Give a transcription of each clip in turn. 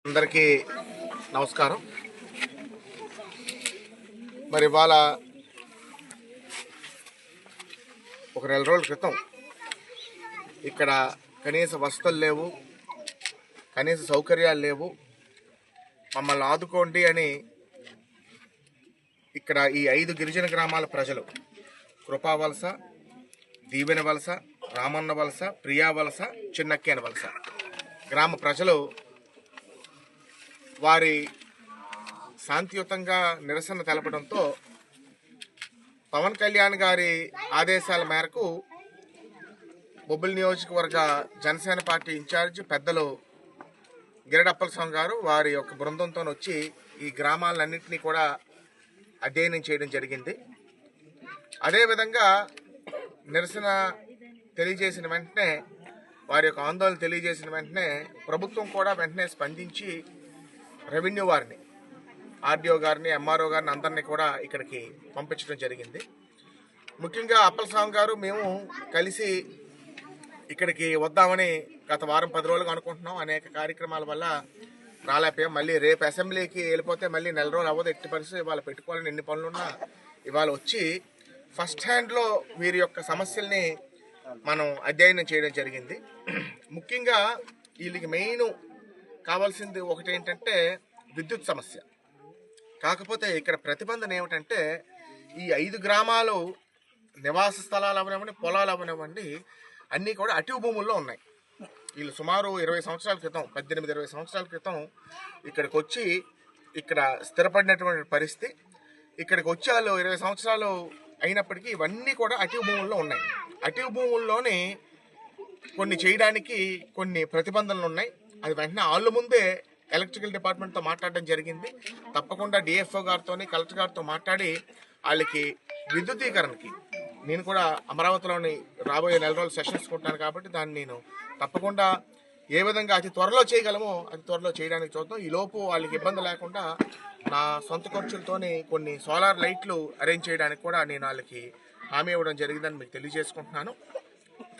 అందరికీ నమస్కారం. మరి ఇవాళ ఒక నెల రోజుల క్రితం ఇక్కడ కనీస వసతులు లేవు, కనీస సౌకర్యాలు లేవు, మమ్మల్ని ఆదుకోండి అని ఇక్కడ ఈ 5 గిరిజన గ్రామాల ప్రజలు కృపావలస, దీవెన వలస, రామన్న వలస, ప్రియా వలస, చిన్నక్కేన వలస గ్రామ ప్రజలు వారి శాంతియుతంగా నిరసన తెలపడంతో పవన్ కళ్యాణ్ గారి ఆదేశాల మేరకు బొబ్బిలి నియోజకవర్గ జనసేన పార్టీ ఇన్ఛార్జ్ పెద్దలు గిరడప్పలస్వామి గారు వారి యొక్క బృందంతో వచ్చి ఈ గ్రామాలన్నింటినీ కూడా అధ్యయనం చేయడం జరిగింది. అదేవిధంగా నిరసన తెలియజేసిన వెంటనే, వారి యొక్క ఆందోళన తెలియజేసిన వెంటనే ప్రభుత్వం కూడా వెంటనే స్పందించి రెవెన్యూ వారిని, ఆర్డీఓ గారిని, ఎంఆర్ఓ గారిని అందరినీ కూడా ఇక్కడికి పంపించడం జరిగింది. ముఖ్యంగా అప్పలస్వామి గారు మేము కలిసి ఇక్కడికి వద్దామని గత వారం 10 రోజులుగా అనుకుంటున్నాం. అనేక కార్యక్రమాల వల్ల రాలేకపోయాం. మళ్ళీ రేపు అసెంబ్లీకి వెళ్ళిపోతే మళ్ళీ నెల రోజులు అవ్వదు. ఎట్టి పరిస్థితి ఇవాళ పెట్టుకోవాలని ఎన్ని పనులున్నా ఇవాళ వచ్చి ఫస్ట్ హ్యాండ్లో వీరి యొక్క సమస్యల్ని మనం అధ్యయనం చేయడం జరిగింది. ముఖ్యంగా వీళ్ళకి మెయిన్ కావాల్సింది ఒకటి ఏంటంటే విద్యుత్ సమస్య. కాకపోతే ఇక్కడ ప్రతిబంధన ఏమిటంటే ఈ 5 గ్రామాలు నివాస స్థలాలు అవనివ్వండి, పొలాలు అవనివ్వండి, అన్నీ కూడా అటవీ భూముల్లో ఉన్నాయి. వీళ్ళు సుమారు 20 సంవత్సరాల క్రితం, 18-20 సంవత్సరాల క్రితం ఇక్కడికి వచ్చి ఇక్కడ స్థిరపడినటువంటి పరిస్థితి. ఇక్కడికి వచ్చి వాళ్ళు 20 సంవత్సరాలు అయినప్పటికీ ఇవన్నీ కూడా అటవీ భూముల్లో ఉన్నాయి. అటవీ భూముల్లోని కొన్ని చేయడానికి కొన్ని ప్రతిబంధనలు ఉన్నాయి. అది వెంటనే వాళ్ళ ముందే ఎలక్ట్రికల్ డిపార్ట్మెంట్తో మాట్లాడడం జరిగింది. తప్పకుండా డిఎఫ్ఓ గారితో, కలెక్టర్ గారితో మాట్లాడి వాళ్ళకి విద్యుదీకరణకి, నేను కూడా అమరావతిలోని రాబోయే నెల రోజులు సెషన్స్ కొంటాను కాబట్టి దాన్ని నేను తప్పకుండా ఏ విధంగా అతి త్వరలో చేయగలమో అతి త్వరలో చేయడానికి చూద్దాం. ఈ లోపు వాళ్ళకి ఇబ్బంది లేకుండా నా సొంత ఖర్చులతోని కొన్ని సోలార్ లైట్లు అరేంజ్ చేయడానికి కూడా నేను వాళ్ళకి హామీ ఇవ్వడం జరిగిందని మీకు తెలియజేసుకుంటున్నాను.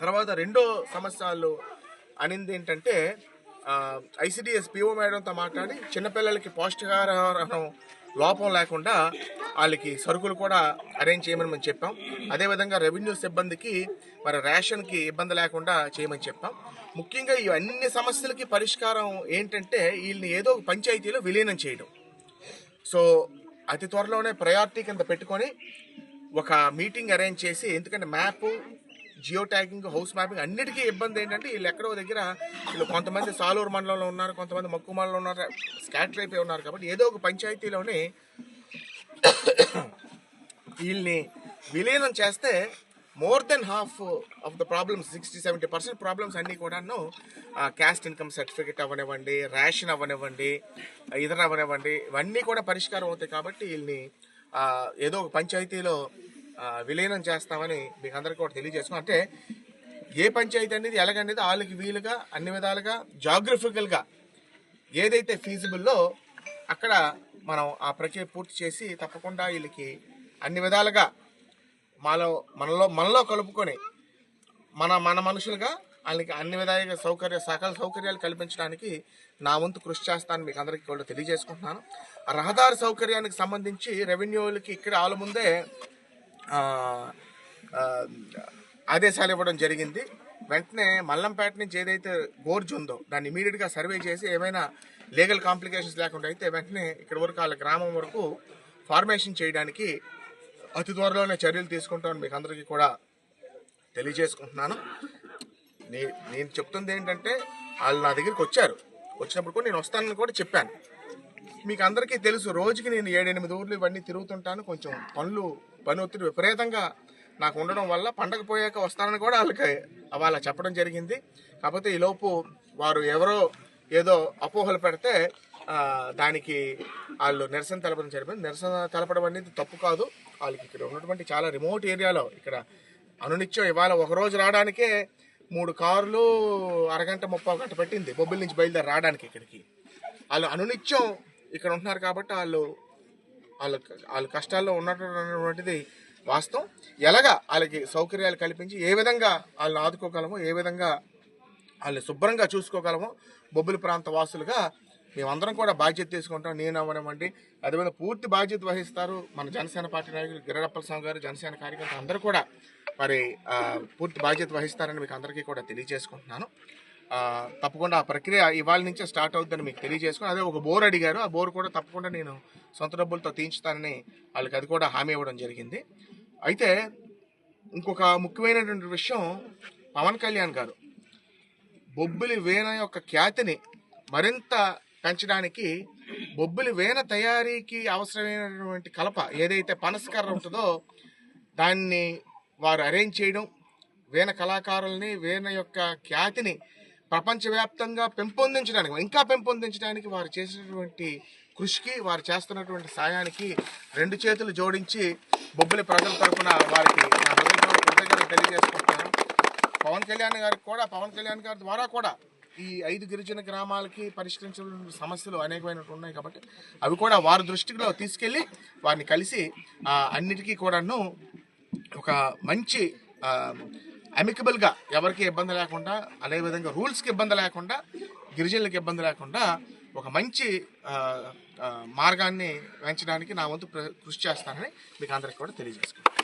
తర్వాత రెండో సమస్యలు అనింది ఏంటంటే ఐసిడిఎస్ పిఓ మేడంతో మాట్లాడి చిన్నపిల్లలకి పౌష్టికాహారం లోపం లేకుండా వాళ్ళకి సరుకులు కూడా అరేంజ్ చేయమని మనం చెప్పాం. అదేవిధంగా రెవెన్యూ సిబ్బందికి మరి రేషన్కి ఇబ్బంది లేకుండా చేయమని చెప్పాం. ముఖ్యంగా ఈ అన్ని సమస్యలకి పరిష్కారం ఏంటంటే వీళ్ళని ఏదో ఒక పంచాయతీలో విలీనం చేయడం. సో అతి త్వరలోనే ప్రయారిటీ కింద పెట్టుకొని ఒక మీటింగ్ అరేంజ్ చేసి, ఎందుకంటే map, geo tagging, house mapping అన్నిటికీ ఇబ్బంది ఏంటంటే వీళ్ళు ఎక్కడో దగ్గర వీళ్ళు కొంతమంది సాలూరు మండలంలో ఉన్నారు, కొంతమంది మక్కు మండలంలో ఉన్నారు, స్కాటర్ అయిపోయి ఉన్నారు. కాబట్టి ఏదో ఒక పంచాయతీలోనే వీళ్ళని విలీనం చేస్తే more than half of the problems, 60-70% problems అన్నీ కూడాను క్యాస్ట్ ఇన్కమ్ సర్టిఫికేట్ అవ్వనివ్వండి, రేషన్ అవ్వనివ్వండి, ఇతర అవ్వనివ్వండి, ఇవన్నీ కూడా పరిష్కారం అవుతాయి. కాబట్టి వీళ్ళని ఏదో ఒక పంచాయతీలో విలీనం చేస్తామని మీకు అందరికీ కూడా తెలియజేసుకున్నాం. అంటే ఏ పంచాయతీ అనేది ఎలాగనేది వాళ్ళకి వీలుగా అన్ని విధాలుగా జాగ్రఫికల్గా ఏదైతే ఫీజిబుల్లో అక్కడ మనం ఆ ప్రక్రియ పూర్తి చేసి తప్పకుండా వీళ్ళకి అన్ని విధాలుగా మనలో కలుపుకొని మన మనుషులుగా వాళ్ళకి అన్ని విధాలుగా సకల సౌకర్యాలు కల్పించడానికి నా వంతు కృషి చేస్తానని మీకు అందరికీ కూడా తెలియజేసుకుంటున్నాను. రహదారి సౌకర్యానికి సంబంధించి రెవెన్యూలకి ఇక్కడ వాళ్ళ ముందే ఆదేశాలు ఇవ్వడం జరిగింది. వెంటనే మల్లంపేట నుంచి ఏదైతే గోర్జ్ ఉందో దాన్ని ఇమీడియట్గా సర్వే చేసి ఏమైనా లీగల్ కాంప్లికేషన్స్ లేకుండా అయితే వెంటనే ఇక్కడ వరకు వాళ్ళ గ్రామం వరకు ఫార్మేషన్ చేయడానికి అతి త్వరలోనే చర్యలు తీసుకుంటామని మీకు అందరికీ కూడా తెలియజేసుకుంటున్నాను. నేను చెప్తుంది ఏంటంటే వాళ్ళు నా దగ్గరికి వచ్చినప్పుడు కూడా నేను వస్తానని కూడా చెప్పాను. మీకు అందరికీ తెలుసు, రోజుకి నేను 7-8 ఊర్లు ఇవన్నీ తిరుగుతుంటాను. కొంచెం పని ఒత్తిడి విపరీతంగా నాకు ఉండడం వల్ల పండగ పోయాక వస్తానని కూడా వాళ్ళ చెప్పడం జరిగింది. కాకపోతే ఈలోపు వారు ఎవరో ఏదో అపోహలు పెడితే దానికి వాళ్ళు నిరసన తెలపడం జరిగింది. నిరసన తెలపడం అనేది తప్పు కాదు. వాళ్ళకి ఇక్కడ ఉన్నటువంటి చాలా రిమోట్ ఏరియాలో ఇక్కడ అనునిత్యం ఇవాళ ఒకరోజు రావడానికే 3 కార్లు అరగంట 30 గంట పట్టింది బొబ్బిలి నుంచి బయలుదేరి రావడానికి. ఇక్కడికి వాళ్ళు అనునిత్యం ఇక్కడ ఉంటున్నారు కాబట్టి వాళ్ళు కష్టాల్లో ఉన్నటువంటిది వాస్తవం. ఎలాగా వాళ్ళకి సౌకర్యాలు కల్పించి ఏ విధంగా వాళ్ళని ఆదుకోగలమో, ఏ విధంగా వాళ్ళని శుభ్రంగా చూసుకోగలమో బొబ్బిలి ప్రాంత వాసులుగా మేమందరం కూడా బాధ్యత తీసుకుంటాం. నేను అవ్వనివ్వండి, అదేవిధంగా పూర్తి బాధ్యత వహిస్తారు మన జనసేన పార్టీ నాయకులు గిరిరప్పల స్వామి గారు, జనసేన కార్యకర్తలు అందరూ కూడా మరి పూర్తి బాధ్యత వహిస్తారని మీకు అందరికీ కూడా తెలియజేసుకుంటున్నాను. తప్పకుండా ఆ ప్రక్రియ ఇవాళ నుంచే స్టార్ట్ అవుతుందని మీకు తెలియజేసుకుని, అదే ఒక బోర్ అడిగారు, ఆ బోర్ కూడా తప్పకుండా నేను సొంత డబ్బులతో తీయించుతానని వాళ్ళకి అది కూడా హామీ ఇవ్వడం జరిగింది. అయితే ఇంకొక ముఖ్యమైనటువంటి విషయం, పవన్ కళ్యాణ్ గారు బొబ్బిలి వీణ యొక్క ఖ్యాతిని మరింత పెంచడానికి బొబ్బిలి వీణ తయారీకి అవసరమైనటువంటి కలప ఏదైతే పనసకర్ర ఉంటుందో దాన్ని వారు అరేంజ్ చేయడం, వీణ కళాకారుల్ని వీణ యొక్క ఖ్యాతిని ప్రపంచవ్యాప్తంగా ఇంకా పెంపొందించడానికి వారు చేసినటువంటి కృషికి, వారు చేస్తున్నటువంటి సాయానికి 2 చేతులు జోడించి బొబ్బిలి ప్రజల తరఫున వారికి నా హృదయపూర్వక తెలియజేసుకుంటున్నాను. పవన్ కళ్యాణ్ గారి ద్వారా కూడా ఈ 5 గిరిజన గ్రామాలకి పరిష్కరించాల్సిన సమస్యలు అనేకమైనవి ఉన్నాయి కాబట్టి అవి కూడా వారి దృష్టిలో తీసుకెళ్ళి వారిని కలిసి అన్నిటికీ కూడాను ఒక మంచి అమికబుల్గా ఎవరికి ఇబ్బంది లేకుండా, అదేవిధంగా రూల్స్కి ఇబ్బంది లేకుండా, గిరిజనులకు ఇబ్బంది లేకుండా ఒక మంచి మార్గాన్ని పెంచడానికి నా వంతు కృషి చేస్తానని మీకు అందరికీ కూడా తెలియజేసుకుంటాను.